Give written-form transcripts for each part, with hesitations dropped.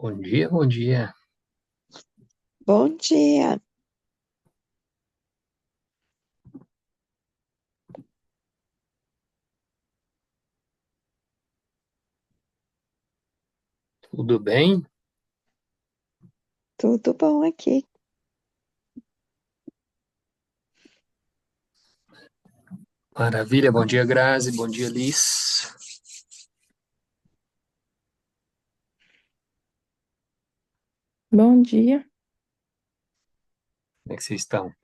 Bom dia, bom dia. Bom dia, Tudo bem? tudo bom aqui? Maravilha, bom dia, Grazi, bom dia, Liz. Bom dia. Como é que vocês estão?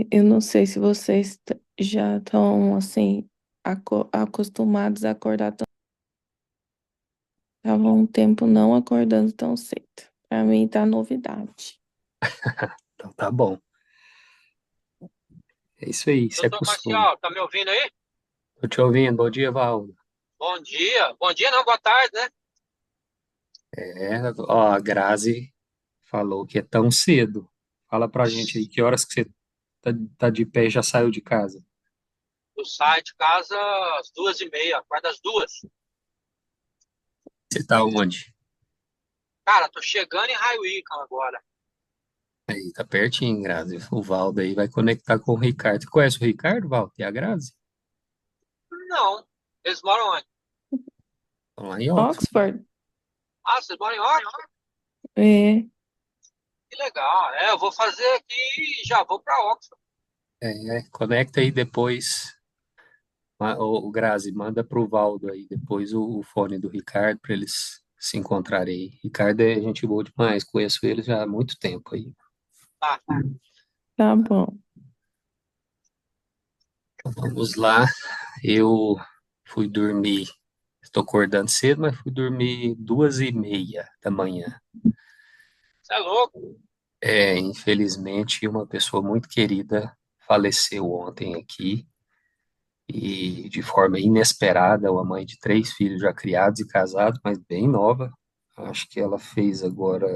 Eu não sei se vocês já estão assim acostumados a acordar tão. Tava um tempo não acordando tão cedo. Para mim tá novidade. Então tá bom. É isso aí, se Doutor acostuma. Marcial, tá me ouvindo aí? Tô te ouvindo, bom dia, Valdo. Bom dia. Bom dia, não, boa tarde, né? Ó, a Grazi falou que é tão cedo. Fala pra gente aí, que horas que você tá de pé e já saiu de casa? Eu saio de casa às 2h30, quase às duas. Você tá onde? Cara, tô chegando em Raiuíca agora. Aí, tá pertinho, Grazi. O Valdo aí vai conectar com o Ricardo. Você conhece o Ricardo, Valdo? E a Grazi? Não, eles moram onde? Estão lá em Oxford. Oxford? Ah, vocês moram em Oxford? É. Que legal. É, eu vou fazer aqui e já vou pra Oxford. Conecta aí depois. O Grazi, manda pro Valdo aí depois o fone do Ricardo para eles se encontrarem aí. Ricardo é gente boa demais, conheço ele já há muito tempo aí. Tá. Tá bom. Então vamos lá. Eu fui dormir, estou acordando cedo, mas fui dormir 2h30 da manhã. Você é louco? Infelizmente, uma pessoa muito querida faleceu ontem aqui e de forma inesperada, uma mãe de três filhos já criados e casados, mas bem nova. Acho que ela fez agora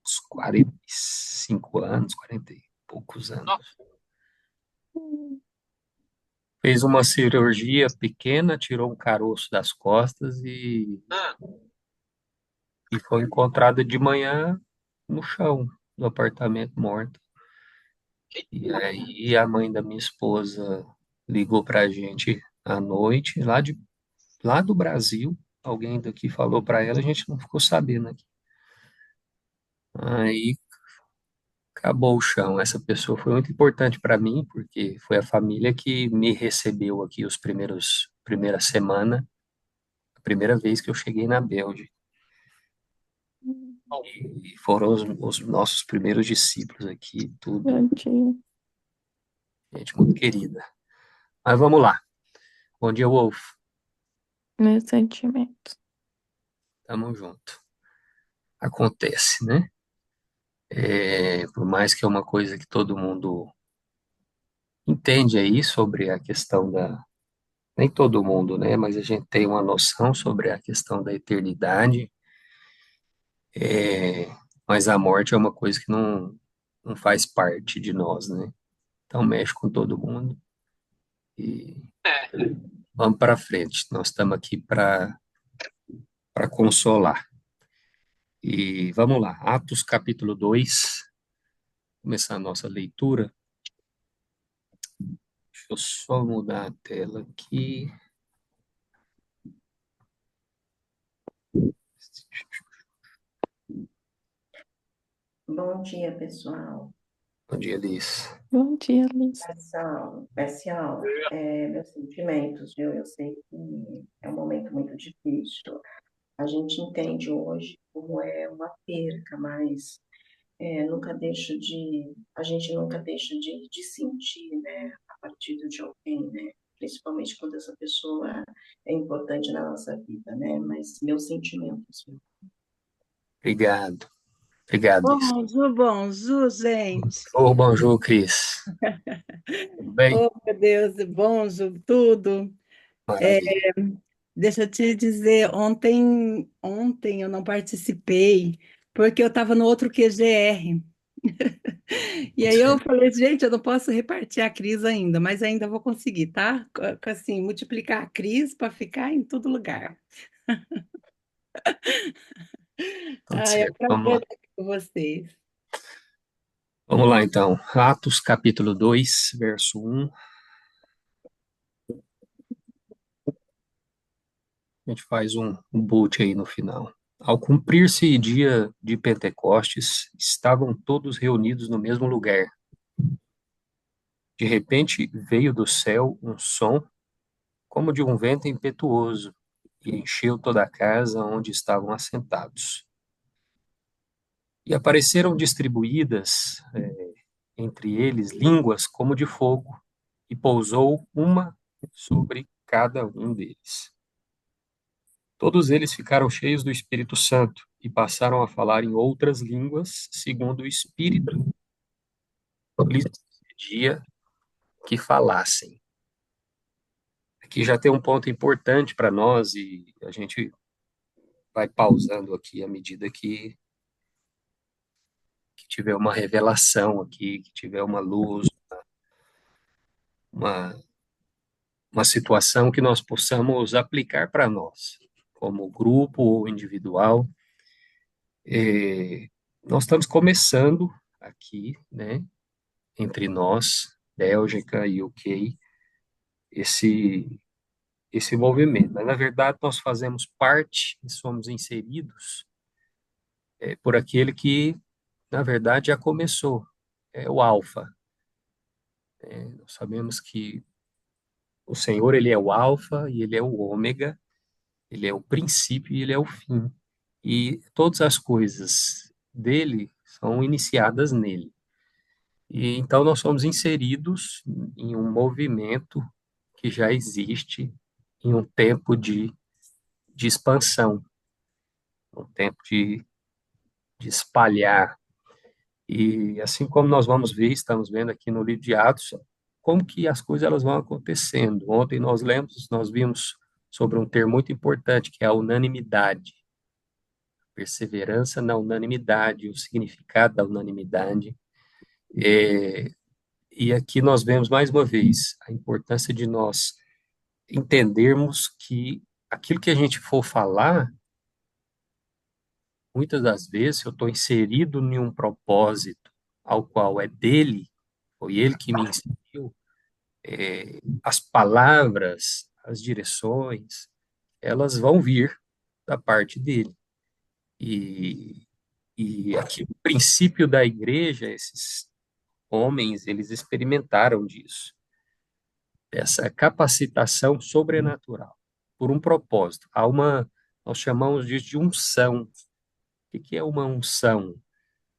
uns 45 anos, 40 e poucos Não. anos. Fez uma cirurgia pequena, tirou um caroço das costas Ah, e foi encontrada de manhã no chão do apartamento morta. E aí a mãe da minha esposa ligou pra gente à noite, lá do Brasil. Alguém daqui falou pra ela, a gente não ficou sabendo aqui. Aí acabou o chão. Essa pessoa foi muito importante para mim, porque foi a família que me recebeu aqui primeira semana, a primeira vez que eu cheguei na Bélgica. bom. E foram os nossos primeiros discípulos aqui, tudo, Bom dia. gente muito querida. Mas vamos lá. Bom dia, Wolf. Meus sentimentos. Tamo junto. Acontece, né? Por mais que é uma coisa que todo mundo entende aí sobre a questão da. Nem todo mundo, né? Mas a gente tem uma noção sobre a questão da eternidade. É, mas a morte é uma coisa que não faz parte de nós, né? Então mexe com todo mundo e É, vamos para frente. Nós estamos aqui para consolar. E vamos lá, Atos capítulo 2, começar a nossa leitura. Deixa eu só mudar a tela aqui. Bom dia, pessoal. Bom dia, Liz. Bom dia, Liz. Marcial, meus sentimentos, viu? Eu sei que é um momento muito difícil. A gente entende hoje como é uma perca, mas a gente nunca deixa de sentir, né, a partida de alguém, né? Principalmente quando essa pessoa é importante na nossa vida, né? Mas meus sentimentos, viu? Obrigado. Obrigado, Liz. Bonjour, gente. Ô, bonjour, Cris. Tudo bem? Oh, meu Deus, bonjour, tudo. É, Maravilha. deixa eu te dizer, ontem eu não participei porque eu estava no outro QGR. E aí eu falei, gente, eu não posso repartir a Cris ainda, mas ainda vou conseguir, tá? Assim, multiplicar a Cris para ficar em todo lugar. Tudo Ai, é um certo. Vamos prazer lá. estar aqui com vocês. Vamos lá, então. Atos, capítulo 2, verso 1. A gente faz um boot aí no final. Ao cumprir-se dia de Pentecostes, estavam todos reunidos no mesmo lugar. De repente veio do céu um som como de um vento impetuoso e encheu toda a casa onde estavam assentados. E apareceram distribuídas entre eles línguas como de fogo, e pousou uma sobre cada um deles. Todos eles ficaram cheios do Espírito Santo e passaram a falar em outras línguas, segundo o Espírito lhes pedia que falassem. Aqui já tem um ponto importante para nós e a gente vai pausando aqui à medida que tiver uma revelação aqui, que tiver uma luz, uma, uma situação que nós possamos aplicar para nós, como grupo ou individual. Nós estamos começando aqui, né, entre nós, Bélgica e UK, esse esse movimento. Mas, na verdade, nós fazemos parte e somos inseridos por aquele que, na verdade, já começou, é o Alfa. Nós sabemos que o Senhor, ele é o Alfa e ele é o Ômega, ele é o princípio e ele é o fim. E todas as coisas dele são iniciadas nele. E então nós somos inseridos em um movimento que já existe em um tempo de expansão, um tempo de espalhar. E assim como nós vamos ver, estamos vendo aqui no livro de Atos, como que as coisas elas vão acontecendo. Ontem nós vimos sobre um termo muito importante, que é a unanimidade. Perseverança na unanimidade, o significado da unanimidade. E aqui nós vemos mais uma vez a importância de nós entendermos que aquilo que a gente for falar, muitas das vezes, se eu estou inserido em um propósito ao qual é dele, foi ele que me inseriu, as palavras, as direções, elas vão vir da parte dele. E, e aqui o princípio da igreja, esses homens, eles experimentaram disso, dessa capacitação sobrenatural, por um propósito. Nós chamamos disso de unção. O que é uma unção?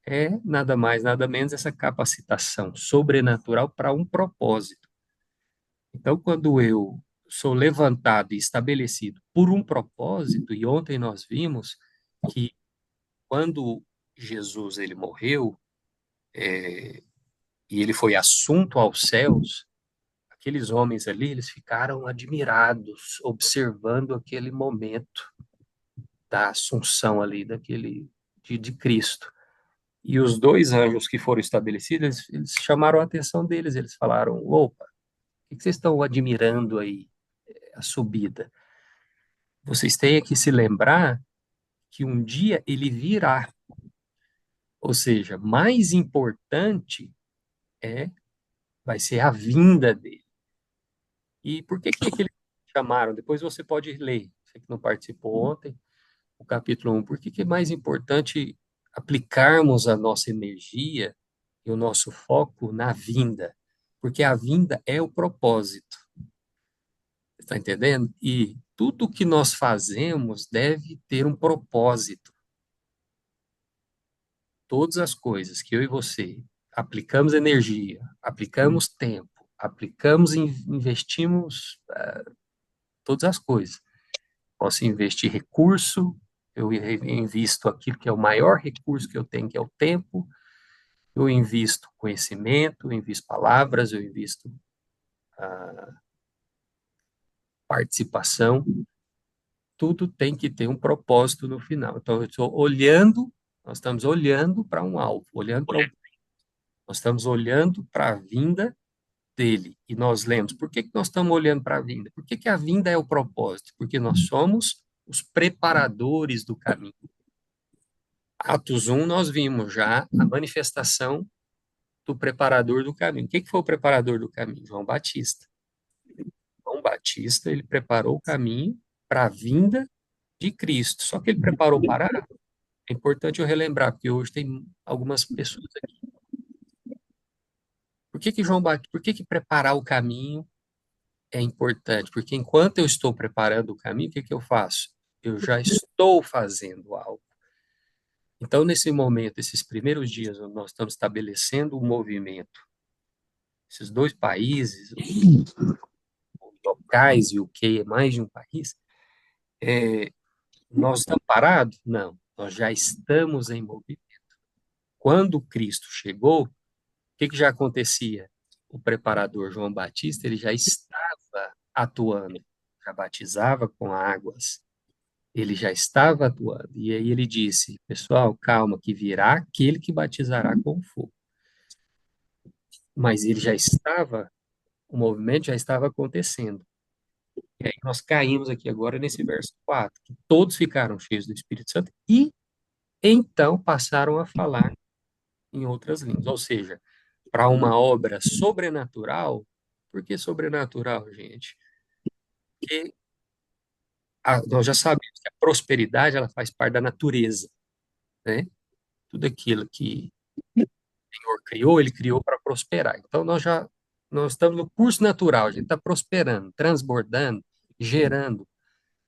É nada mais, nada menos essa capacitação sobrenatural para um propósito. Então, quando eu sou levantado e estabelecido por um propósito, e ontem nós vimos que quando Jesus ele morreu e ele foi assunto aos céus, aqueles homens ali, eles ficaram admirados observando aquele momento da assunção ali de Cristo. E os dois anjos que foram estabelecidos, eles chamaram a atenção deles, eles falaram: opa, o que vocês estão admirando aí, a subida? Vocês têm que se lembrar que um dia ele virá. Ou seja, mais importante é, vai ser a vinda dele. E por que eles chamaram? Depois você pode ler, você que não participou ontem, o capítulo 1. Por que é mais importante aplicarmos a nossa energia e o nosso foco na vinda? Porque a vinda é o propósito. Está entendendo? E tudo que nós fazemos deve ter um propósito. Todas as coisas que eu e você aplicamos energia, aplicamos tempo, aplicamos e investimos todas as coisas. Posso investir recurso, eu invisto aquilo que é o maior recurso que eu tenho, que é o tempo, eu invisto conhecimento, eu invisto palavras, eu invisto participação, tudo tem que ter um propósito no final. Então, eu estou olhando, nós estamos olhando para um alvo, olhando para um Nós estamos olhando para a vinda dele. E nós lemos. Por que que nós estamos olhando para a vinda? Por que que a vinda é o propósito? Porque nós somos os preparadores do caminho. Atos 1, nós vimos já a manifestação do preparador do caminho. O que que foi o preparador do caminho? João Batista. João Batista, ele preparou o caminho para a vinda de Cristo. Só que ele preparou para... É importante eu relembrar, porque hoje tem algumas pessoas aqui. Por que que preparar o caminho é importante? Porque enquanto eu estou preparando o caminho, o que que eu faço? Eu já estou fazendo algo. Então, nesse momento, esses primeiros dias, onde nós estamos estabelecendo um movimento, esses dois países, os locais e o que é mais de um país, nós estamos parados? Não, nós já estamos em movimento. Quando Cristo chegou, o que que já acontecia? O preparador João Batista, ele já estava atuando, já batizava com águas, ele já estava atuando. E aí ele disse, pessoal, calma, que virá aquele que batizará com fogo. Mas ele já estava, o movimento já estava acontecendo. E aí nós caímos aqui agora nesse verso 4, que todos ficaram cheios do Espírito Santo e então passaram a falar em outras línguas. Ou seja, para uma obra sobrenatural, por que sobrenatural, gente? Porque nós já sabemos que a prosperidade ela faz parte da natureza, né? Tudo aquilo que o Senhor criou, ele criou para prosperar. Então nós estamos no curso natural, a gente está prosperando, transbordando, gerando.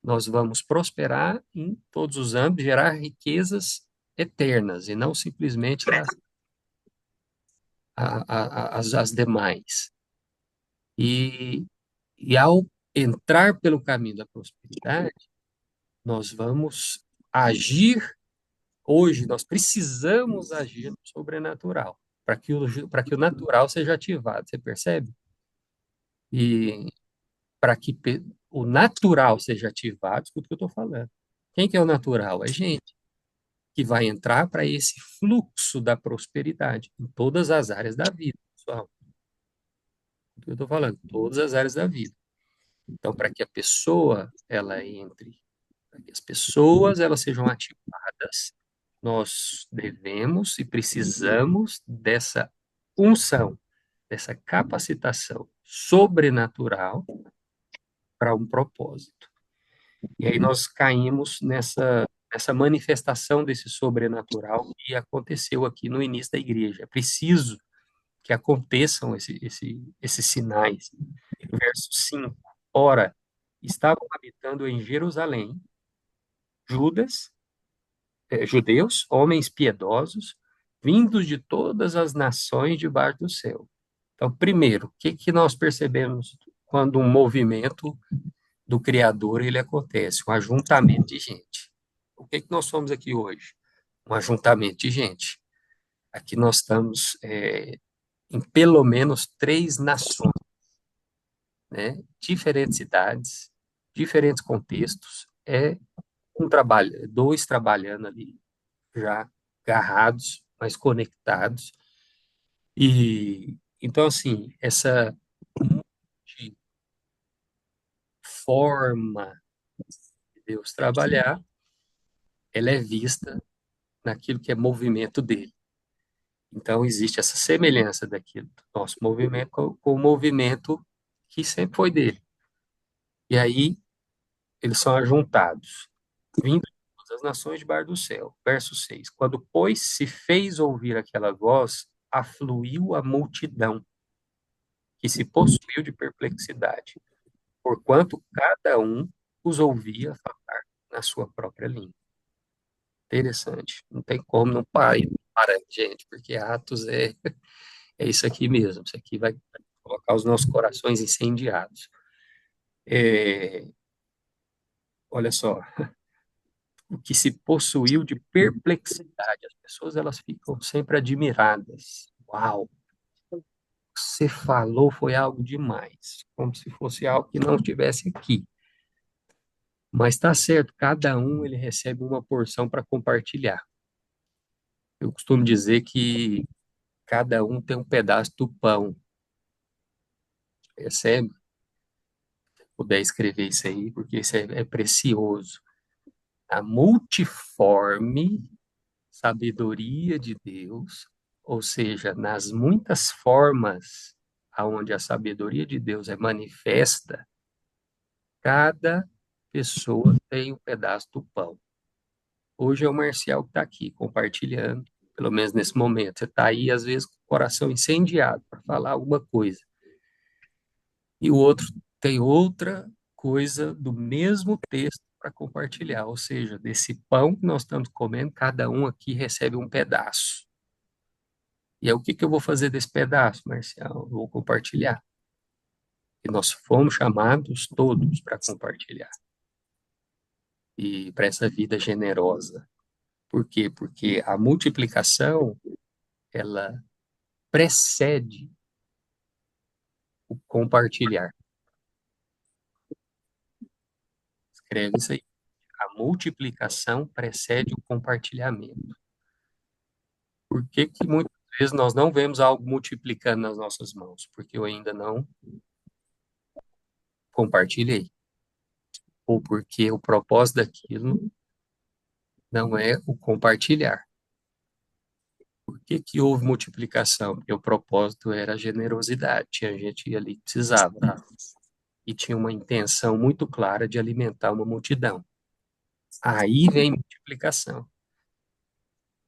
Nós vamos prosperar em todos os âmbitos, gerar riquezas eternas e não simplesmente as demais. E ao entrar pelo caminho da prosperidade, nós vamos agir hoje, nós precisamos agir no sobrenatural, para que o natural seja ativado, você percebe? E para que o natural seja ativado, escuta o que eu estou falando. Quem que é o natural? É gente que vai entrar para esse fluxo da prosperidade em todas as áreas da vida, pessoal. O que eu estou falando? Todas as áreas da vida. Então, para que a pessoa ela entre, para que as pessoas elas sejam ativadas, nós devemos e precisamos dessa unção, dessa capacitação sobrenatural para um propósito. E aí nós caímos nessa manifestação desse sobrenatural que aconteceu aqui no início da igreja. É preciso que aconteçam esses sinais. Verso 5. Ora, estavam habitando em Jerusalém judeus, homens piedosos, vindos de todas as nações debaixo do céu. Então, primeiro, o que que nós percebemos quando um movimento do Criador ele acontece? Um ajuntamento de gente. O que que nós somos aqui hoje? Um ajuntamento de gente. Aqui nós estamos em pelo menos 3 nações, né? Diferentes idades, diferentes contextos. Dois trabalhando ali, já agarrados, mas conectados. E então, assim, essa forma de Deus trabalhar, ela é vista naquilo que é movimento dele. Então, existe essa semelhança daquilo do nosso movimento com o movimento que sempre foi dele. E aí, eles são ajuntados, vindo de todas as nações debaixo do céu. Verso 6. Quando, pois, se fez ouvir aquela voz, afluiu a multidão, que se possuiu de perplexidade, porquanto cada um os ouvia falar na sua própria língua. Interessante. Não tem como não parar, gente, porque Atos é isso aqui mesmo. Isso aqui vai colocar os nossos corações incendiados. Olha só, o que se possuiu de perplexidade. As pessoas elas ficam sempre admiradas. Uau, o que você falou foi algo demais, como se fosse algo que não estivesse aqui. Mas está certo, cada um ele recebe uma porção para compartilhar. Eu costumo dizer que cada um tem um pedaço do pão, percebe? Puder escrever isso aí, porque isso é precioso. A multiforme sabedoria de Deus, ou seja, nas muitas formas aonde a sabedoria de Deus é manifesta, cada pessoa tem um pedaço do pão. Hoje é o Marcial que está aqui compartilhando, pelo menos nesse momento. Você está aí, às vezes, com o coração incendiado para falar alguma coisa. E o outro tem outra coisa do mesmo texto para compartilhar. Ou seja, desse pão que nós estamos comendo, cada um aqui recebe um pedaço. E aí, o que que eu vou fazer desse pedaço, Marcial? Eu vou compartilhar. E nós fomos chamados todos para compartilhar. E para essa vida generosa. Por quê? Porque a multiplicação, ela precede o compartilhar. Escreve isso aí. A multiplicação precede o compartilhamento. Por que que muitas vezes nós não vemos algo multiplicando nas nossas mãos? Porque eu ainda não compartilhei. Ou porque o propósito daquilo não é o compartilhar. Por que que houve multiplicação? Porque o propósito era a generosidade. Tinha gente ali que precisava. E tinha uma intenção muito clara de alimentar uma multidão. Aí vem multiplicação.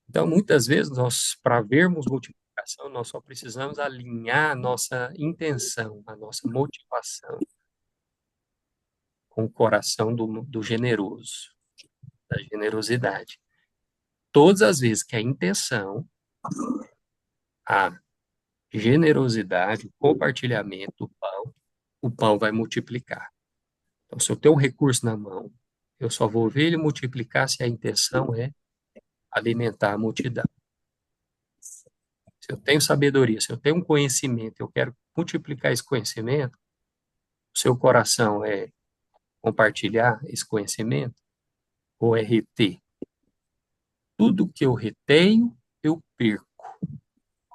Então, muitas vezes, nós, para vermos multiplicação, nós só precisamos alinhar a nossa intenção, a nossa motivação com o coração do generoso, da generosidade. Todas as vezes que a intenção, a generosidade, o compartilhamento, o pão vai multiplicar. Então, se eu tenho um recurso na mão, eu só vou ver ele multiplicar se a intenção é alimentar a multidão. Se eu tenho sabedoria, se eu tenho um conhecimento, eu quero multiplicar esse conhecimento, o seu coração é compartilhar esse conhecimento ou é reter? Tudo que eu retenho, eu perco.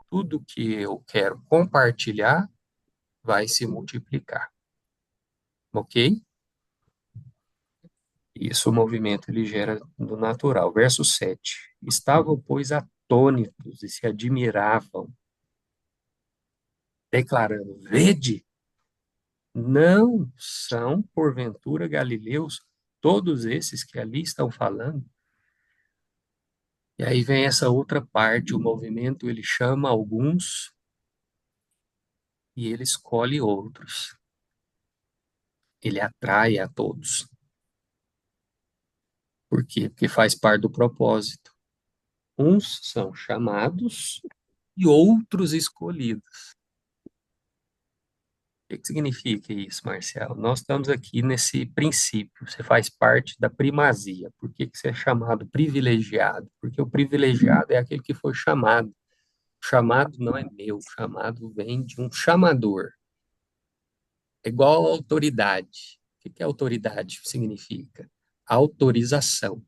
Tudo que eu quero compartilhar vai se multiplicar. Ok? Isso o movimento ele gera do natural. Verso 7. Estavam, pois, atônitos e se admiravam, declarando: Vede, não são, porventura, galileus todos esses que ali estão falando? E aí vem essa outra parte, o movimento ele chama alguns e ele escolhe outros. Ele atrai a todos. Por quê? Porque faz parte do propósito. Uns são chamados e outros escolhidos. O que que significa isso, Marcelo? Nós estamos aqui nesse princípio. Você faz parte da primazia. Por que que você é chamado privilegiado? Porque o privilegiado é aquele que foi chamado. O chamado não é meu, o chamado vem de um chamador. É igual a autoridade. O que que autoridade significa? Autorização.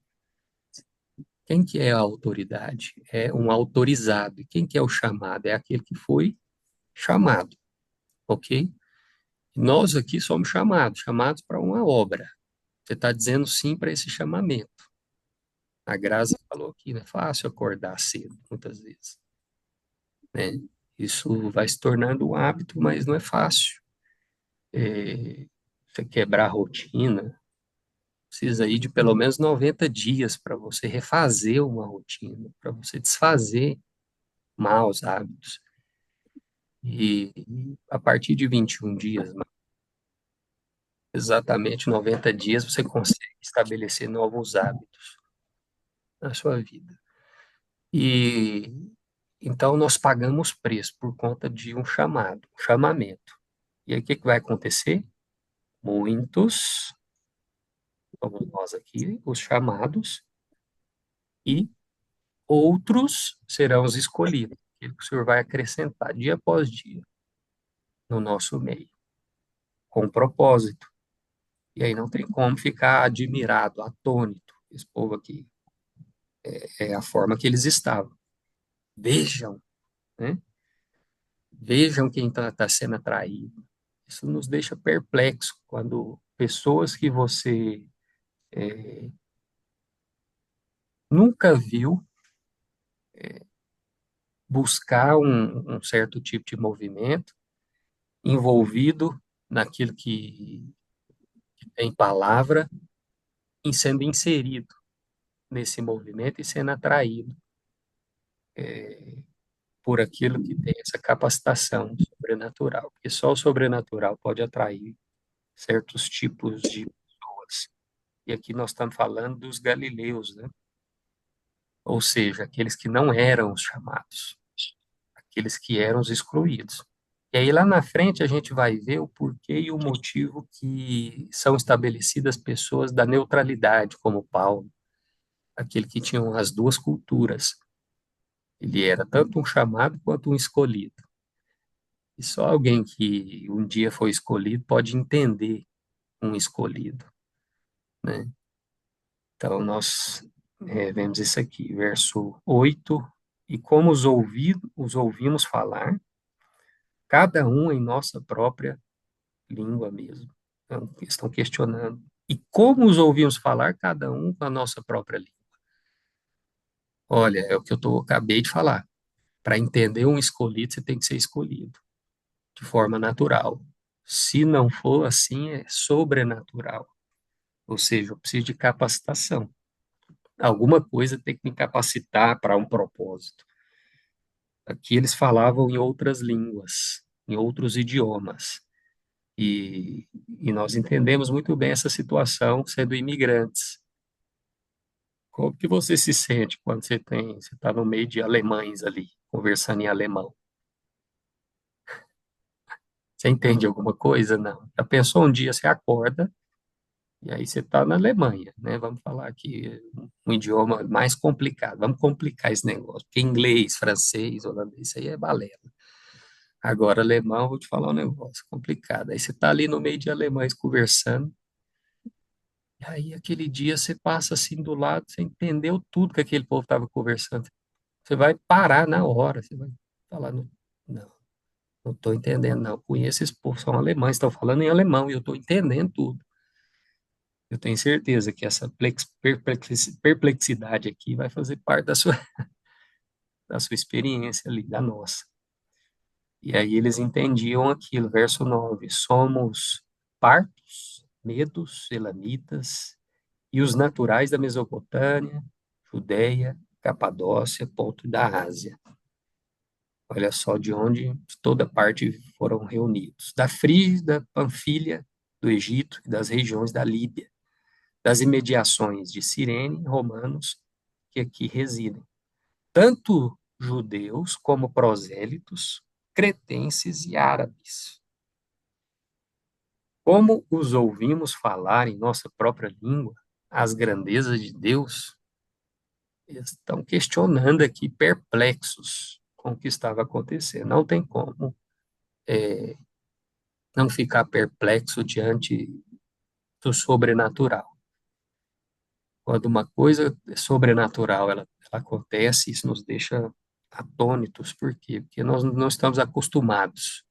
Quem que é a autoridade? É um autorizado. E quem que é o chamado? É aquele que foi chamado, ok? Nós aqui somos chamados para uma obra. Você está dizendo sim para esse chamamento. A Graça falou aqui, não é fácil acordar cedo, muitas vezes, né? Isso vai se tornando um hábito, mas não é fácil. Você quebrar a rotina, precisa aí de pelo menos 90 dias para você refazer uma rotina, para você desfazer maus hábitos. E a partir de 21 dias, exatamente 90 dias, você consegue estabelecer novos hábitos na sua vida. E então nós pagamos preço por conta de um chamado, um chamamento. E aí o que que vai acontecer? Muitos, como nós aqui, os chamados, e outros serão os escolhidos, aquilo que o Senhor vai acrescentar dia após dia no nosso meio, com propósito. E aí não tem como ficar admirado, atônito. Esse povo aqui é a forma que eles estavam. Vejam, né? Vejam quem está sendo atraído. Isso nos deixa perplexo quando pessoas que você nunca viu buscar um certo tipo de movimento envolvido naquilo que tem palavra, em sendo inserido nesse movimento e sendo atraído por aquilo que tem essa capacitação sobrenatural, porque só o sobrenatural pode atrair certos tipos de pessoas. E aqui nós estamos falando dos galileus, né? Ou seja, aqueles que não eram os chamados, aqueles que eram os excluídos. E aí lá na frente a gente vai ver o porquê e o motivo que são estabelecidas pessoas da neutralidade, como Paulo, aquele que tinha as duas culturas. Ele era tanto um chamado quanto um escolhido. E só alguém que um dia foi escolhido pode entender um escolhido, né? Então, nós vemos isso aqui, verso 8. E como os ouvimos falar, cada um em nossa própria língua mesmo. Então, estão questionando. E como os ouvimos falar, cada um com a nossa própria língua. Olha, é o que acabei de falar. Para entender um escolhido, você tem que ser escolhido de forma natural. Se não for assim, é sobrenatural. Ou seja, eu preciso de capacitação. Alguma coisa tem que me capacitar para um propósito. Aqui eles falavam em outras línguas, em outros idiomas. E nós entendemos muito bem essa situação sendo imigrantes. Como que você se sente quando você está no meio de alemães ali, conversando em alemão? Você entende alguma coisa? Não. Já pensou um dia você acorda e aí você está na Alemanha, né? Vamos falar aqui um idioma mais complicado. Vamos complicar esse negócio, porque inglês, francês, holandês, isso aí é balela. Agora, alemão, vou te falar um negócio complicado. Aí você está ali no meio de alemães conversando, e aí aquele dia você passa assim do lado, você entendeu tudo que aquele povo estava conversando. Você vai parar na hora, você vai falar, não, não estou entendendo, não. Conheço esse povo, são alemães, estão falando em alemão e eu estou entendendo tudo. Eu tenho certeza que essa perplexidade aqui vai fazer parte da sua experiência ali, da nossa. E aí eles entendiam aquilo, verso 9: somos partos, medos, elamitas, e os naturais da Mesopotâmia, Judéia, Capadócia, ponto da Ásia. Olha só de onde toda parte foram reunidos. Da Frígia, da Panfilha, do Egito e das regiões da Líbia, das imediações de Cirene, romanos que aqui residem. Tanto judeus como prosélitos, cretenses e árabes. Como os ouvimos falar em nossa própria língua, as grandezas de Deus, eles estão questionando aqui, perplexos com o que estava acontecendo. Não tem como não ficar perplexo diante do sobrenatural. Quando uma coisa sobrenatural ela acontece, isso nos deixa atônitos. Por quê? Porque nós não estamos acostumados.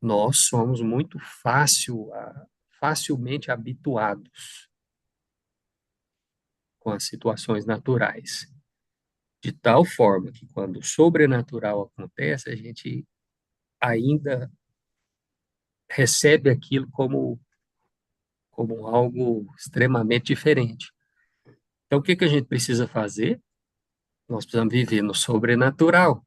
Nós somos muito facilmente habituados com as situações naturais, de tal forma que quando o sobrenatural acontece, a gente ainda recebe aquilo como algo extremamente diferente. Então, o que que a gente precisa fazer? Nós precisamos viver no sobrenatural,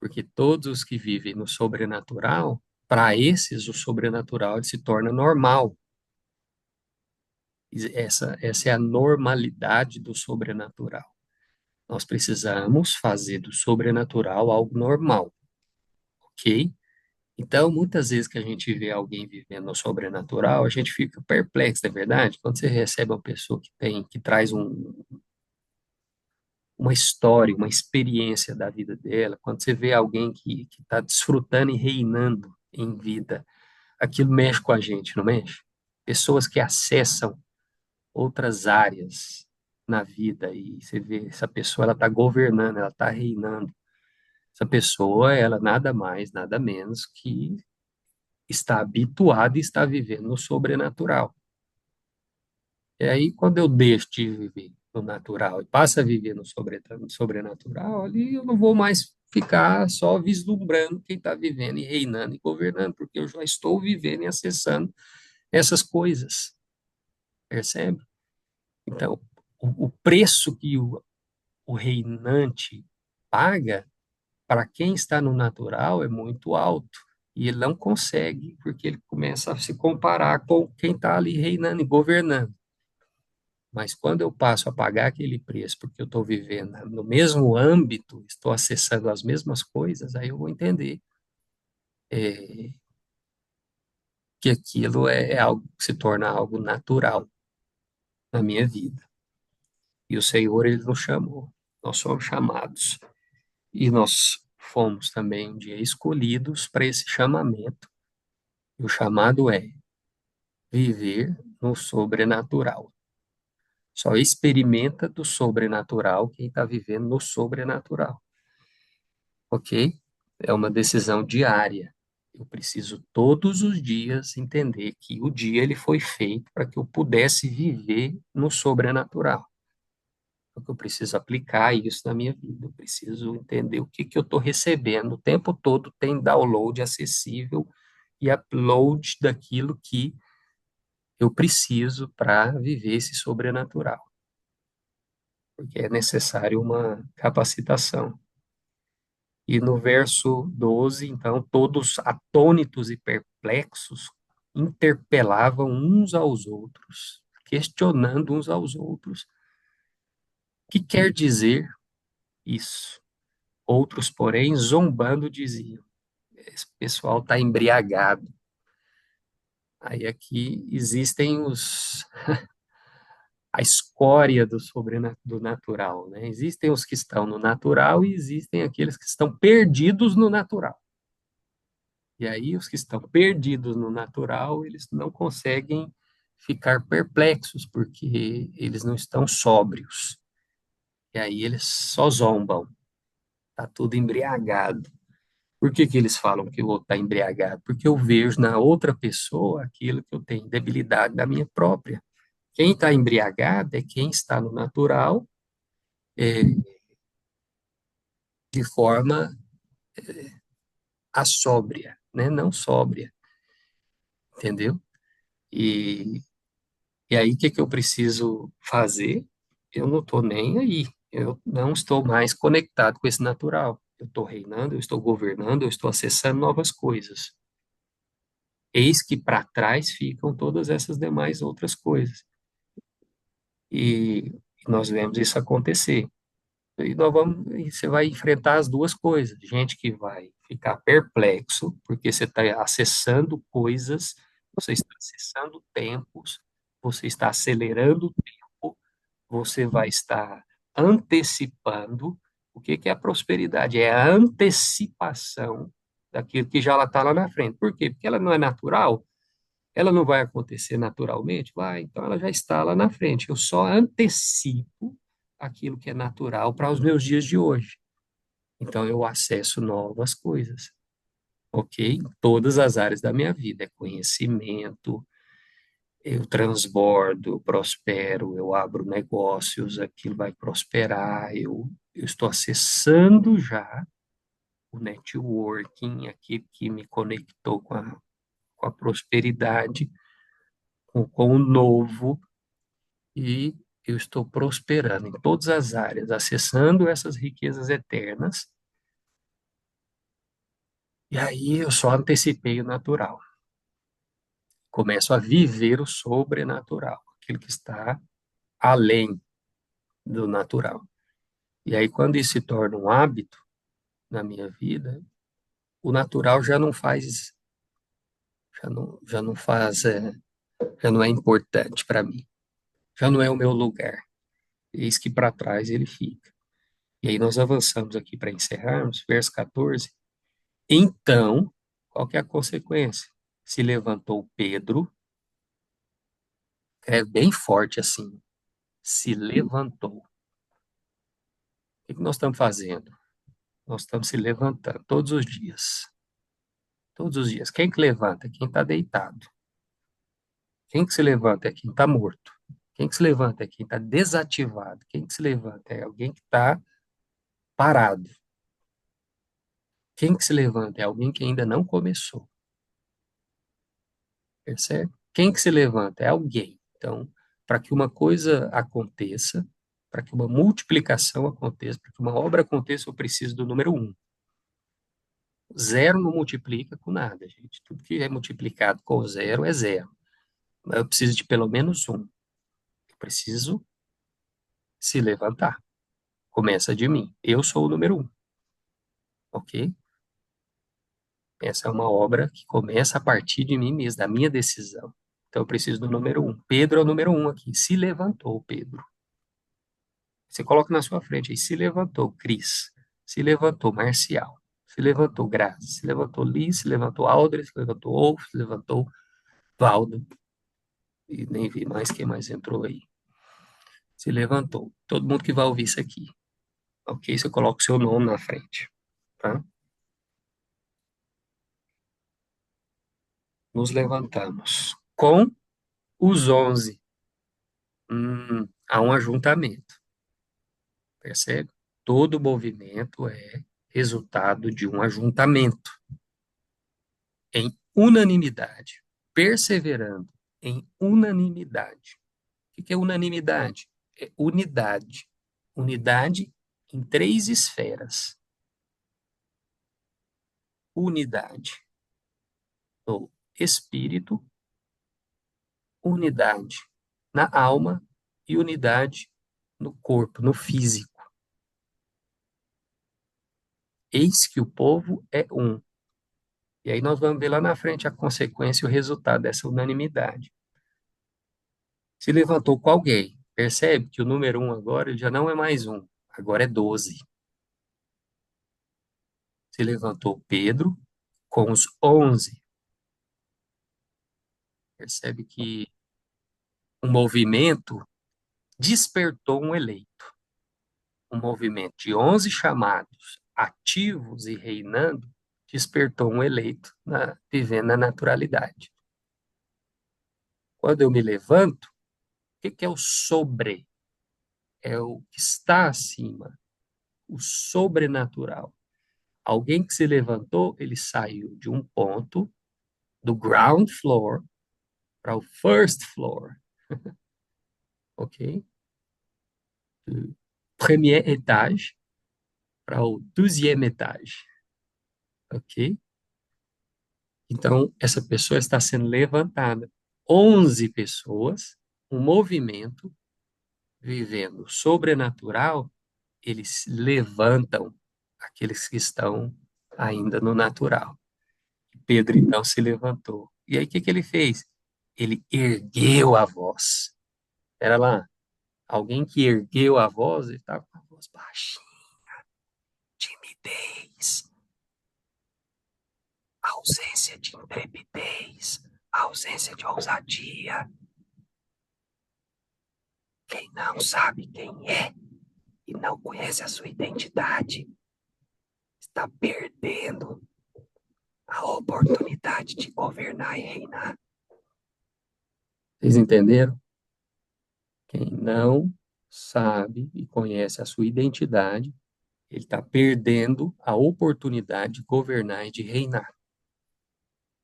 porque todos os que vivem no sobrenatural, para esses, o sobrenatural ele se torna normal. Essa é a normalidade do sobrenatural. Nós precisamos fazer do sobrenatural algo normal, ok? Então, muitas vezes que a gente vê alguém vivendo no sobrenatural, a gente fica perplexo, é verdade? Quando você recebe uma pessoa que traz uma história, uma experiência da vida dela, quando você vê alguém que está desfrutando e reinando em vida, aquilo mexe com a gente, não mexe? Pessoas que acessam outras áreas na vida e você vê essa pessoa, ela está governando, ela está reinando. Essa pessoa, ela nada mais, nada menos que está habituada e está vivendo no sobrenatural. E aí, quando eu deixo de viver no natural e passo a viver no sobrenatural, ali eu não vou mais ficar só vislumbrando quem está vivendo e reinando e governando, porque eu já estou vivendo e acessando essas coisas, percebe? Então, o preço que o reinante paga para quem está no natural é muito alto. E ele não consegue, porque ele começa a se comparar com quem está ali reinando e governando. Mas quando eu passo a pagar aquele preço, porque eu estou vivendo no mesmo âmbito, estou acessando as mesmas coisas, aí eu vou entender que aquilo é algo que se torna algo natural na minha vida. E o Senhor, Ele nos chamou, nós somos chamados. E nós fomos também um dia escolhidos para esse chamamento. E o chamado é viver no sobrenatural. Só experimenta do sobrenatural quem está vivendo no sobrenatural. Ok? É uma decisão diária. Eu preciso todos os dias entender que o dia ele foi feito para que eu pudesse viver no sobrenatural. Porque eu preciso aplicar isso na minha vida. Eu preciso entender o que que eu estou recebendo. O tempo todo tem download acessível e upload daquilo que eu preciso para viver esse sobrenatural. Porque é necessário uma capacitação. E no verso 12, então, todos atônitos e perplexos interpelavam uns aos outros, questionando uns aos outros. O que quer dizer isso? Outros, porém, zombando, diziam: esse pessoal está embriagado. Aí aqui existem a escória do natural, né? Existem os que estão no natural e existem aqueles que estão perdidos no natural. E aí os que estão perdidos no natural, eles não conseguem ficar perplexos, porque eles não estão sóbrios. E aí eles só zombam. Tá tudo embriagado. Por que que eles falam que o outro está embriagado? Porque eu vejo na outra pessoa aquilo que eu tenho debilidade da minha própria. Quem está embriagado é quem está no natural, é, de forma assóbria, né? Não sóbria, entendeu? E, e aí, o que que eu preciso fazer? Eu não estou nem aí. Eu não estou mais conectado com esse natural. Eu estou reinando, eu estou governando, eu estou acessando novas coisas. Eis que para trás ficam todas essas demais outras coisas. E nós vemos isso acontecer. E você vai enfrentar as duas coisas. Gente que vai ficar perplexo, porque você está acessando coisas, você está acessando tempos, você está acelerando o tempo, você vai estar antecipando. O que que é a prosperidade? É a antecipação daquilo que já está lá na frente. Por quê? Porque ela não é natural, ela não vai acontecer naturalmente? Vai, então ela já está lá na frente. Eu só antecipo aquilo que é natural para os meus dias de hoje. Então eu acesso novas coisas, ok? Em todas as áreas da minha vida. É conhecimento, eu transbordo, eu prospero, eu abro negócios, aquilo vai prosperar, eu estou acessando já o networking, aquilo que me conectou com a prosperidade, com o novo, e eu estou prosperando em todas as áreas, acessando essas riquezas eternas, e aí eu só antecipei o natural. Começo a viver o sobrenatural, aquilo que está além do natural. E aí, quando isso se torna um hábito na minha vida, o natural já não faz, já não é importante para mim, já não é o meu lugar. Eis que para trás ele fica. E aí nós avançamos aqui para encerrarmos, verso 14. Então, qual que é a consequência? Se levantou Pedro, é bem forte assim, se levantou. O que que nós estamos fazendo? Nós estamos se levantando todos os dias. Todos os dias. Quem que levanta? Quem está deitado. Quem que se levanta é quem está morto. Quem que se levanta é quem está desativado. Quem que se levanta é alguém que está parado. Quem que se levanta é alguém que ainda não começou. Percebe? Quem que se levanta é alguém. Então, para que uma coisa aconteça, para que uma multiplicação aconteça, para que uma obra aconteça, eu preciso do número um. Zero não multiplica com nada, gente. Tudo que é multiplicado com zero é zero. Mas eu preciso de pelo menos um. Eu preciso se levantar. Começa de mim. Eu sou o número um. Ok? Essa é uma obra que começa a partir de mim mesmo, da minha decisão. Então eu preciso do número um. Pedro é o número um aqui. Se levantou, Pedro. Você coloca na sua frente aí. Se levantou, Cris. Se levantou, Marcial. Se levantou, Grazi. Se levantou, Liz. Se levantou, Aldre. Se levantou, Wolf. Se levantou, Valdo. E nem vi mais quem mais entrou aí. Se levantou. Todo mundo que vai ouvir isso aqui. Ok? Você coloca o seu nome na frente. Tá? Nos levantamos com os 11. Há um ajuntamento. Percebe? Todo movimento é resultado de um ajuntamento em unanimidade, perseverando em unanimidade. O que é unanimidade? É unidade. Unidade em 3 esferas. Unidade no espírito, unidade na alma e unidade no corpo, no físico. Eis que o povo é um. E aí nós vamos ver lá na frente a consequência e o resultado dessa unanimidade. Se levantou com alguém, percebe que o número um agora ele já não é mais um, agora é 12. Se levantou Pedro com os 11. Percebe que um movimento despertou um eleito. Um movimento de 11 chamados, ativos e reinando, despertou um eleito vivendo na naturalidade. Quando eu me levanto, o que é o sobre? É o que está acima, o sobrenatural. Alguém que se levantou, ele saiu de um ponto, do ground floor, para o first floor. Ok? Do premier étage para o 12e étage. Ok? Então, essa pessoa está sendo levantada. 11 pessoas, um movimento, vivendo o sobrenatural, eles levantam aqueles que estão ainda no natural. Pedro, então, se levantou. E aí, o que que ele fez? Ele ergueu a voz. Era lá, alguém que ergueu a voz, ele estava com a voz baixinha, timidez, ausência de intrepidez, ausência de ousadia. Quem não sabe quem é e não conhece a sua identidade está perdendo a oportunidade de governar e reinar. Vocês entenderam? Quem não sabe e conhece a sua identidade, ele está perdendo a oportunidade de governar e de reinar.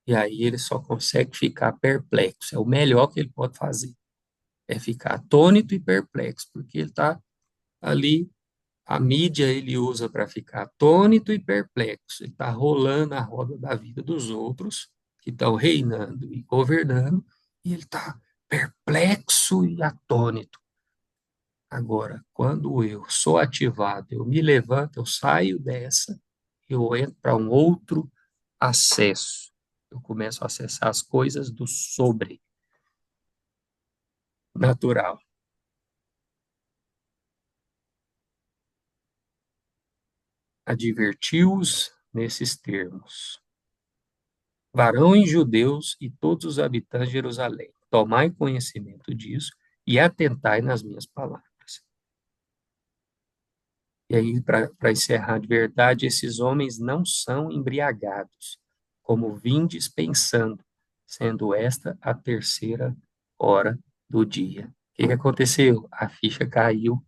E aí ele só consegue ficar perplexo. É o melhor que ele pode fazer. É ficar atônito e perplexo, porque ele está ali, a mídia ele usa para ficar atônito e perplexo. Ele está rolando a roda da vida dos outros, que estão reinando e governando, e ele está perplexo e atônito. Agora, quando eu sou ativado, eu me levanto, eu saio dessa, eu entro para um outro acesso. Eu começo a acessar as coisas do sobrenatural. Advertiu-os nesses termos: varões judeus e todos os habitantes de Jerusalém, tomai conhecimento disso e atentai nas minhas palavras. E aí, para encerrar de verdade, esses homens não são embriagados, como vindes pensando, sendo esta a terceira hora do dia. O que que aconteceu? A ficha caiu.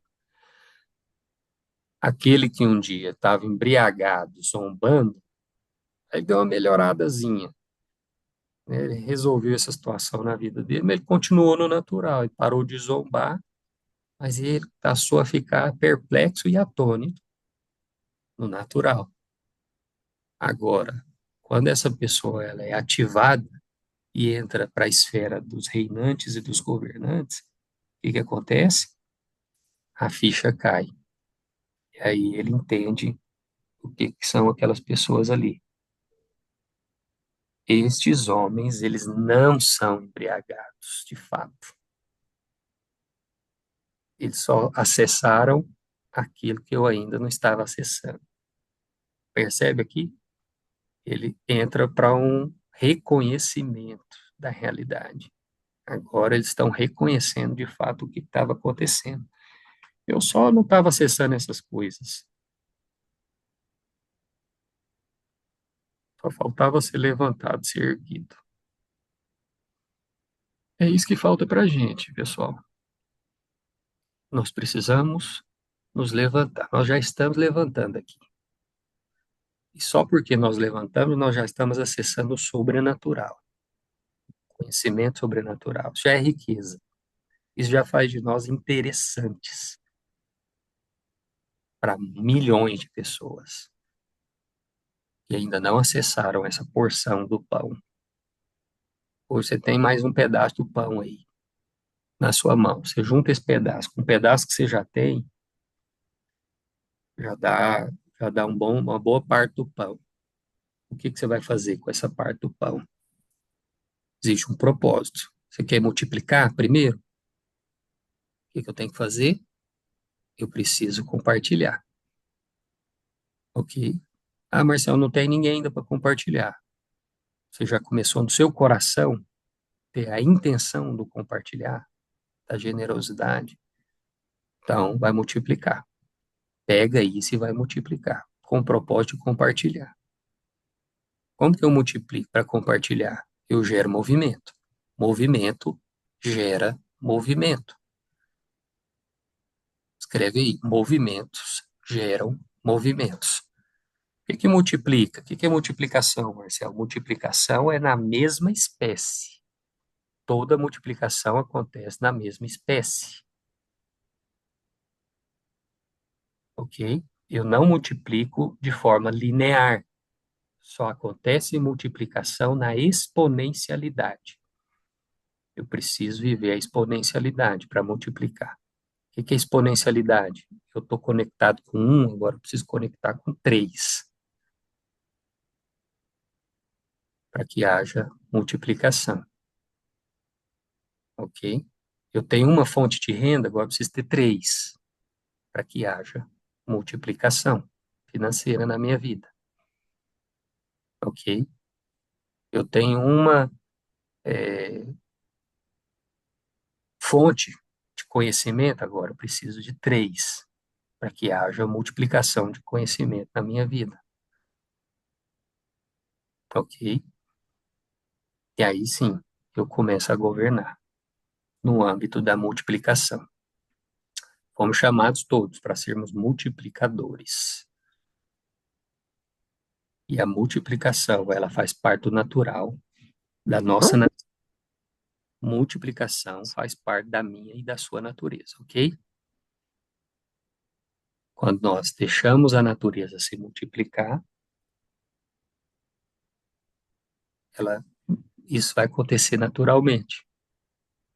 Aquele que um dia estava embriagado, zombando, aí deu uma melhoradazinha, né? Ele resolveu essa situação na vida dele, mas ele continuou no natural, e parou de zombar, mas ele passou a ficar perplexo e atônito no natural. Agora, quando essa pessoa ela é ativada e entra para a esfera dos reinantes e dos governantes, o que que acontece? A ficha cai. E aí ele entende o que que são aquelas pessoas ali. Estes homens, eles não são embriagados, de fato. Eles só acessaram aquilo que eu ainda não estava acessando. Percebe aqui? Ele entra para um reconhecimento da realidade. Agora eles estão reconhecendo de fato o que estava acontecendo. Eu só não estava acessando essas coisas. Só faltava ser levantado, ser erguido. É isso que falta para a gente, pessoal. Nós precisamos nos levantar. Nós já estamos levantando aqui. E só porque nós levantamos, nós já estamos acessando o sobrenatural. Conhecimento sobrenatural. Isso já é riqueza. Isso já faz de nós interessantes para milhões de pessoas que ainda não acessaram essa porção do pão. Hoje você tem mais um pedaço do pão aí na sua mão. Você junta esse pedaço com um pedaço que você já tem, já dá, uma boa parte do pão. O que que você vai fazer com essa parte do pão? Existe um propósito. Você quer multiplicar primeiro? O que que eu tenho que fazer? Eu preciso compartilhar. Ok? Ah, Marcelo, não tem ninguém ainda para compartilhar. Você já começou no seu coração ter a intenção do compartilhar, da generosidade. Então, vai multiplicar. Pega isso e vai multiplicar, com o propósito de compartilhar. Como que eu multiplico para compartilhar? Eu gero movimento. Movimento gera movimento. Escreve aí, movimentos geram movimentos. O que que multiplica? O que que é multiplicação, Marcelo? Multiplicação é na mesma espécie. Toda multiplicação acontece na mesma espécie. Ok? Eu não multiplico de forma linear. Só acontece multiplicação na exponencialidade. Eu preciso viver a exponencialidade para multiplicar. O que é exponencialidade? Eu estou conectado com um, agora eu preciso conectar com três, para que haja multiplicação. Ok? Eu tenho uma fonte de renda, agora eu preciso ter três, para que haja multiplicação financeira na minha vida. Ok? Eu tenho uma fonte de conhecimento, agora eu preciso de três, para que haja multiplicação de conhecimento na minha vida. Ok? E aí sim, eu começo a governar no âmbito da multiplicação. Fomos chamados todos para sermos multiplicadores. E a multiplicação, ela faz parte do natural da nossa multiplicação, faz parte da minha e da sua natureza, ok? Quando nós deixamos a natureza se multiplicar, isso vai acontecer naturalmente.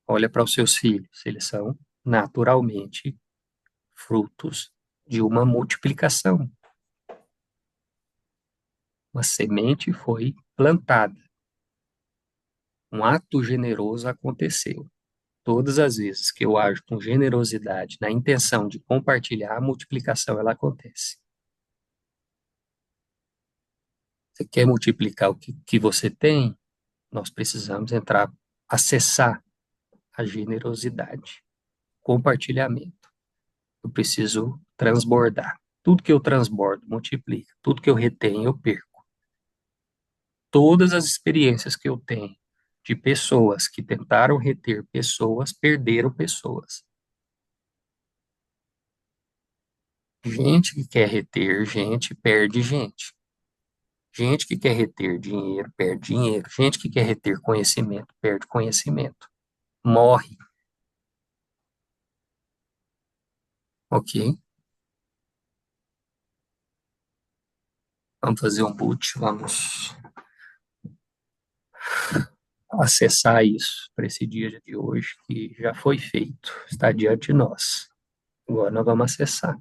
Olha para os seus filhos, eles são naturalmente frutos de uma multiplicação. Uma semente foi plantada. Um ato generoso aconteceu. Todas as vezes que eu ajo com generosidade, na intenção de compartilhar, a multiplicação ela acontece. Você quer multiplicar o que você tem? Nós precisamos entrar, acessar a generosidade, compartilhamento. Eu preciso transbordar. Tudo que eu transbordo multiplica. Tudo que eu retenho, eu perco. Todas as experiências que eu tenho de pessoas que tentaram reter pessoas, perderam pessoas. Gente que quer reter gente, perde gente. Gente que quer reter dinheiro, perde dinheiro. Gente que quer reter conhecimento, perde conhecimento. Morre, ok? Vamos fazer um boot, vamos acessar isso para esse dia de hoje, que já foi feito, está diante de nós. Agora nós vamos acessar.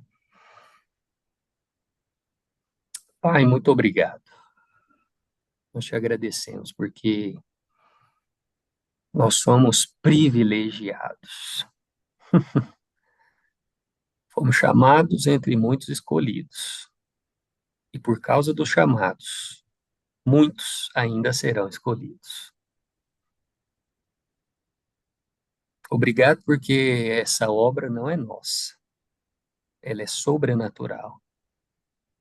Pai, muito obrigado. Nós te agradecemos porque nós somos privilegiados. Fomos chamados entre muitos escolhidos. E por causa dos chamados, muitos ainda serão escolhidos. Obrigado porque essa obra não é nossa, ela é sobrenatural.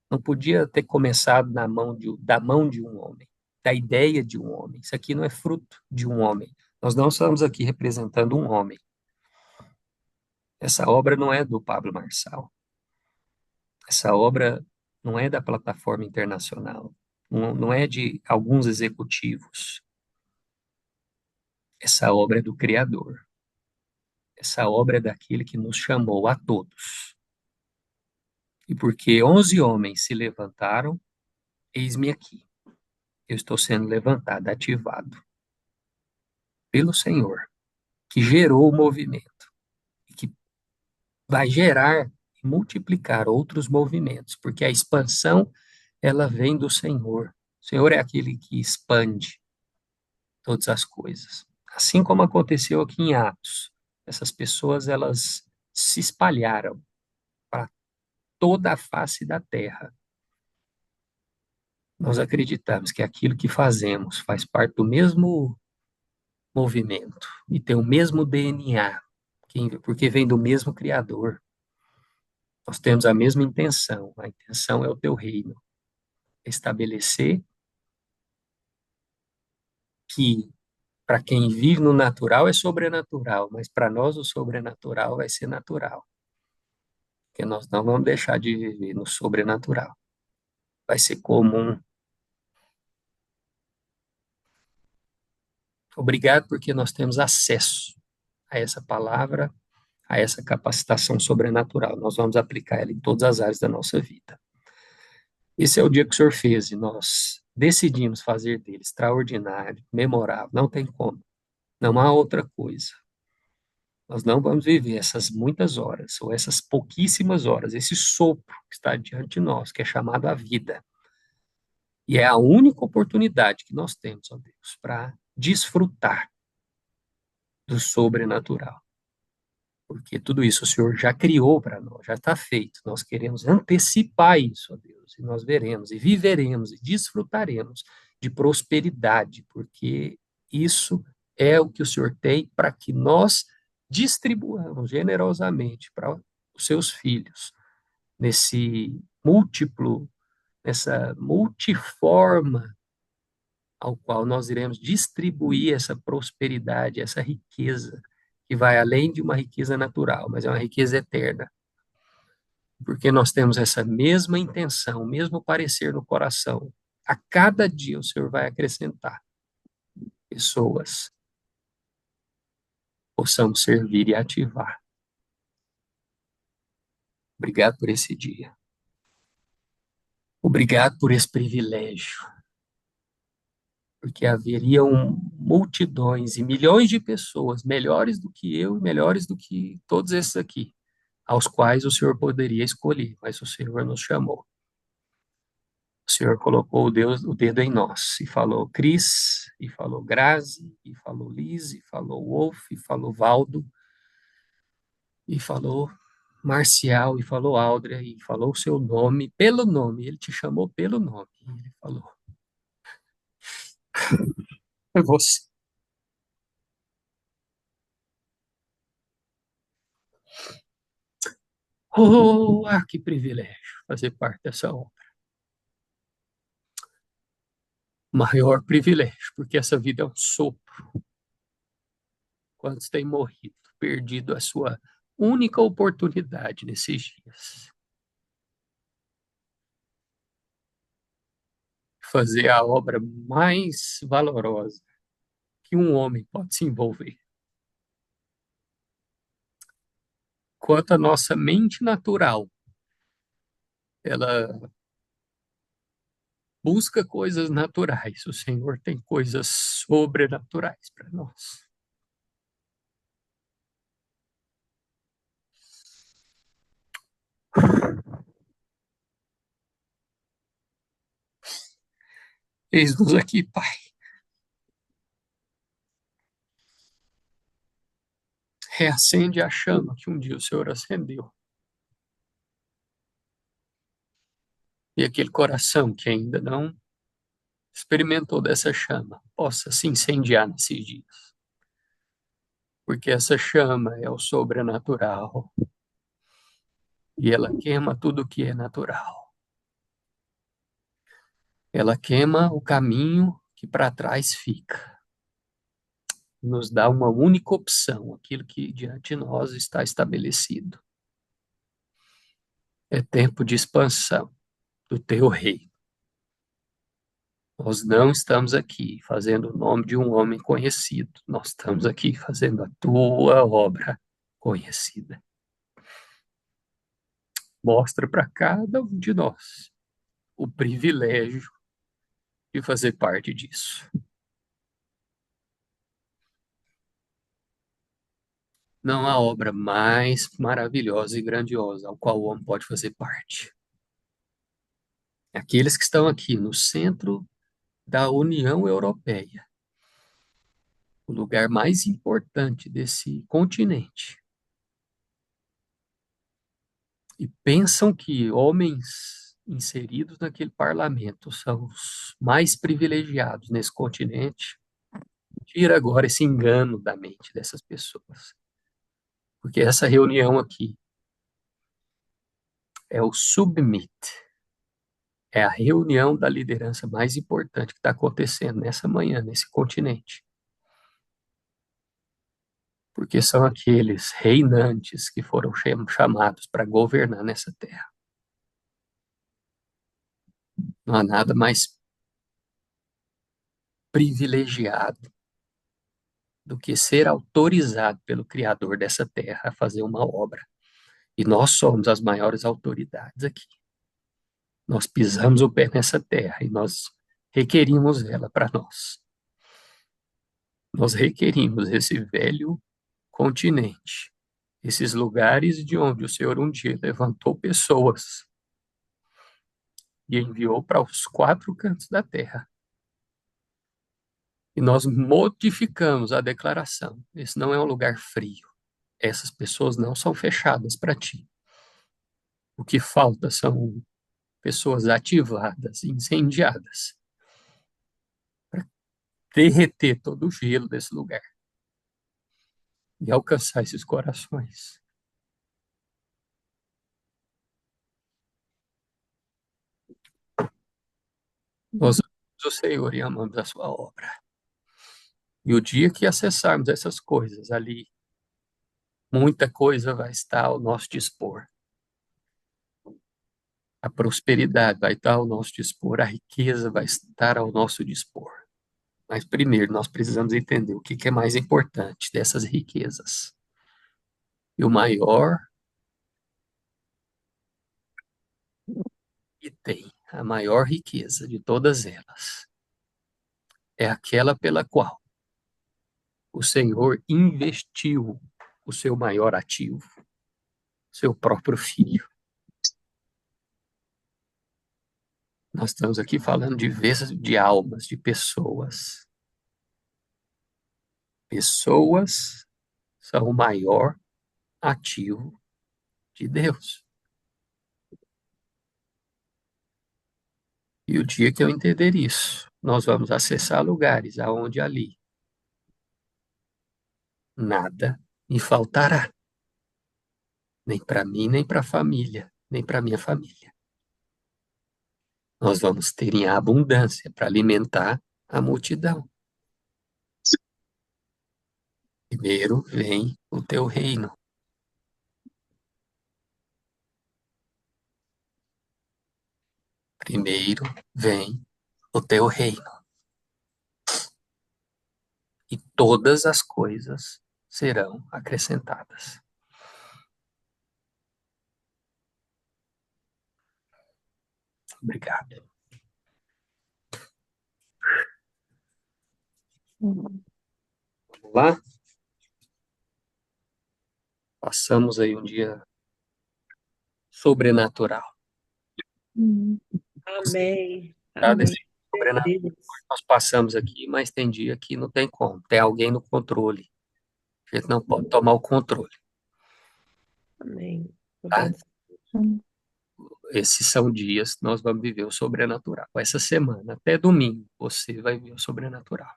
Não podia ter começado da mão de um homem, da ideia de um homem. Isso aqui não é fruto de um homem. Nós não estamos aqui representando um homem. Essa obra não é do Pablo Marçal. Essa obra não é da plataforma internacional. Não é de alguns executivos. Essa obra é do Criador. Essa obra é daquele que nos chamou a todos. E porque 11 homens se levantaram, eis-me aqui. Eu estou sendo levantado, ativado pelo Senhor, que gerou o movimento e que vai gerar e multiplicar outros movimentos, porque a expansão ela vem do Senhor. O Senhor é aquele que expande todas as coisas. Assim como aconteceu aqui em Atos, essas pessoas elas se espalharam para toda a face da terra. Nós acreditamos que aquilo que fazemos faz parte do mesmo movimento e tem o mesmo DNA, porque vem do mesmo Criador. Nós temos a mesma intenção. A intenção é o teu reino. Estabelecer que para quem vive no natural é sobrenatural, mas para nós o sobrenatural vai ser natural. Porque nós não vamos deixar de viver no sobrenatural. Vai ser comum. Obrigado porque nós temos acesso a essa palavra, a essa capacitação sobrenatural. Nós vamos aplicar ela em todas as áreas da nossa vida. Esse é o dia que o Senhor fez e nós decidimos fazer dele extraordinário, memorável. Não tem como. Não há outra coisa. Nós não vamos viver essas muitas horas, ou essas pouquíssimas horas, esse sopro que está diante de nós, que é chamado a vida. E é a única oportunidade que nós temos, ó Deus, para desfrutar do sobrenatural. Porque tudo isso o Senhor já criou para nós, já está feito. Nós queremos antecipar isso, ó Deus, e nós veremos, e viveremos, e desfrutaremos de prosperidade, porque isso é o que o Senhor tem para que nós distribuamos generosamente para os seus filhos, nesse múltiplo, nessa multiforma ao qual nós iremos distribuir essa prosperidade, essa riqueza, que vai além de uma riqueza natural, mas é uma riqueza eterna. Porque nós temos essa mesma intenção, o mesmo parecer no coração. A cada dia o Senhor vai acrescentar pessoas, possamos servir e ativar. Obrigado por esse dia. Obrigado por esse privilégio, porque haveriam multidões e milhões de pessoas melhores do que eu e melhores do que todos esses aqui, aos quais o Senhor poderia escolher, mas o Senhor nos chamou. O Senhor colocou o dedo em nós e falou Cris, e falou Grazi, e falou Liz, e falou Wolf, e falou Valdo, e falou Marcial, e falou Áudrea, e falou o seu nome pelo nome. Ele te chamou pelo nome. Ele falou: é você. Oh, que privilégio fazer parte dessa obra. Maior privilégio, porque essa vida é um sopro. Quantos têm morrido, perdido a sua única oportunidade nesses dias? Fazer a obra mais valorosa que um homem pode se envolver. Quanto a nossa mente natural, ela busca coisas naturais, o Senhor tem coisas sobrenaturais para nós. Eis-nos aqui, Pai. Reacende a chama que um dia o Senhor acendeu. E aquele coração que ainda não experimentou dessa chama possa se incendiar nesses dias. Porque essa chama é o sobrenatural. E ela queima tudo que é natural. Ela queima o caminho que para trás fica. Nos dá uma única opção, aquilo que diante de nós está estabelecido. É tempo de expansão do teu reino. Nós não estamos aqui fazendo o nome de um homem conhecido. Nós estamos aqui fazendo a tua obra conhecida. Mostra para cada um de nós o privilégio de fazer parte disso. Não há obra mais maravilhosa e grandiosa ao qual o homem pode fazer parte. Aqueles que estão aqui no centro da União Europeia, o lugar mais importante desse continente, e pensam que homens inseridos naquele parlamento são os mais privilegiados nesse continente, tira agora esse engano da mente dessas pessoas. Porque essa reunião aqui é o Submit, é a reunião da liderança mais importante que está acontecendo nessa manhã, nesse continente. Porque são aqueles reinantes que foram chamados para governar nessa terra. Não há nada mais privilegiado do que ser autorizado pelo Criador dessa terra a fazer uma obra. E nós somos as maiores autoridades aqui. Nós pisamos o pé nessa terra e nós requerimos ela para nós. Nós requerimos esse velho continente, esses lugares de onde o Senhor um dia levantou pessoas e enviou para os 4 cantos da terra. E nós modificamos a declaração. Esse não é um lugar frio. Essas pessoas não são fechadas para ti. O que falta são pessoas ativadas, incendiadas, para derreter todo o gelo desse lugar e alcançar esses corações. Nós amamos o Senhor e amamos a sua obra. E o dia que acessarmos essas coisas ali, muita coisa vai estar ao nosso dispor. A prosperidade vai estar ao nosso dispor, a riqueza vai estar ao nosso dispor. Mas primeiro nós precisamos entender o que é mais importante dessas riquezas. E o maior item, a maior riqueza de todas elas, é aquela pela qual o Senhor investiu o seu maior ativo, seu próprio filho. Nós estamos aqui falando de vezes de almas, de pessoas. Pessoas são o maior ativo de Deus. E o dia que eu entender isso, nós vamos acessar lugares aonde ali nada me faltará. nem para mim, nem para a família, nem para minha família. Nós vamos ter em abundância para alimentar a multidão. Primeiro vem o teu reino. Primeiro vem o teu reino. E todas as coisas serão acrescentadas. Obrigado. Uhum. Vamos lá? Passamos aí um dia sobrenatural. Uhum. Amém. Tá? Amém. Desse sobrenatural Deus. nós passamos aqui, mas tem dia que não tem como. Tem alguém no controle. A gente não pode tomar o controle, Amém. tá? Louvado Uhum. Esses são dias que nós vamos viver o sobrenatural. Essa semana, até domingo, você vai ver o sobrenatural.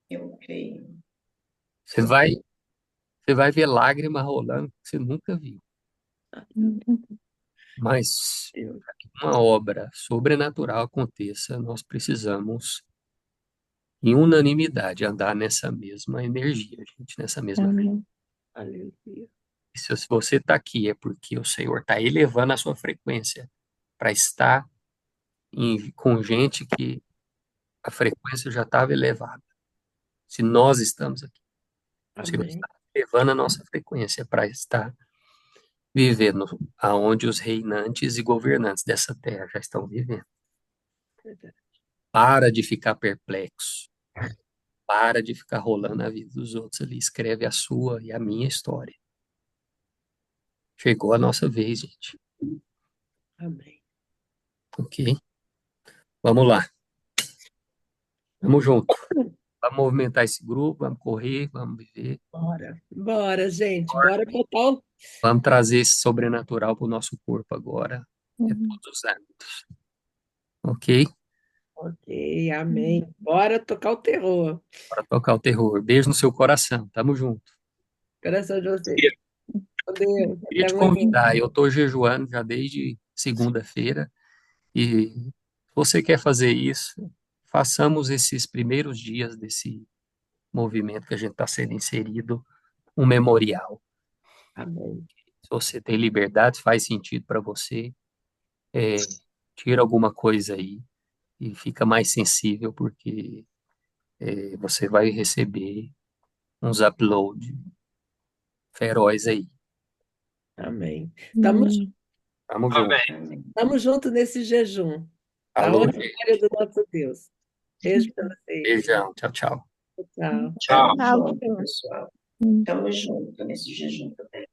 Eu creio. Você vai, você vai ver lágrima rolando que você nunca viu. Uhum. Mas Deus. para que uma obra sobrenatural aconteça, nós precisamos, em unanimidade, andar nessa mesma energia, gente, nessa mesma. Amém. Aleluia. E se você está aqui, é porque o Senhor está elevando a sua frequência para estar com gente que a frequência já estava elevada. Se nós estamos aqui, o Senhor Amém. está elevando a nossa frequência para estar vivendo aonde os reinantes e governantes dessa terra já estão vivendo. Verdade. Para de ficar perplexo. Para de ficar rolando a vida dos outros ali. Escreve a sua e a minha história. Chegou a nossa vez, gente. Amém. Ok? Vamos lá. Tamo junto. Vamos movimentar esse grupo, vamos correr, vamos viver. Bora. Bora, gente. Bora botar o... Vamos trazer esse sobrenatural para o nosso corpo agora. É Uhum. todos os âmbitos. Ok? Ok, amém. Bora tocar o terror. Para tocar o terror. Beijo no seu coração. Tamo junto. Coração de vocês. Com Deus. Queria Até te amanhã. convidar. Eu estou jejuando já desde segunda-feira. E se você quer fazer isso, façamos esses primeiros dias desse movimento que a gente está sendo inserido, um memorial. Amém. Se você tem liberdade, faz sentido para você, tira alguma coisa aí e fica mais sensível, porque você vai receber uns uploads feroz aí. Amém. Amém. Tamo junto. Amém. Amém. Estamos juntos nesse jejum. Tá Alô, onde? Glória do nosso Deus. Beijo para vocês. beijão. Tchau, tchau. Tchau. Tchau. Tamo junto, pessoal. Uhum. Tamo junto nesse jejum também.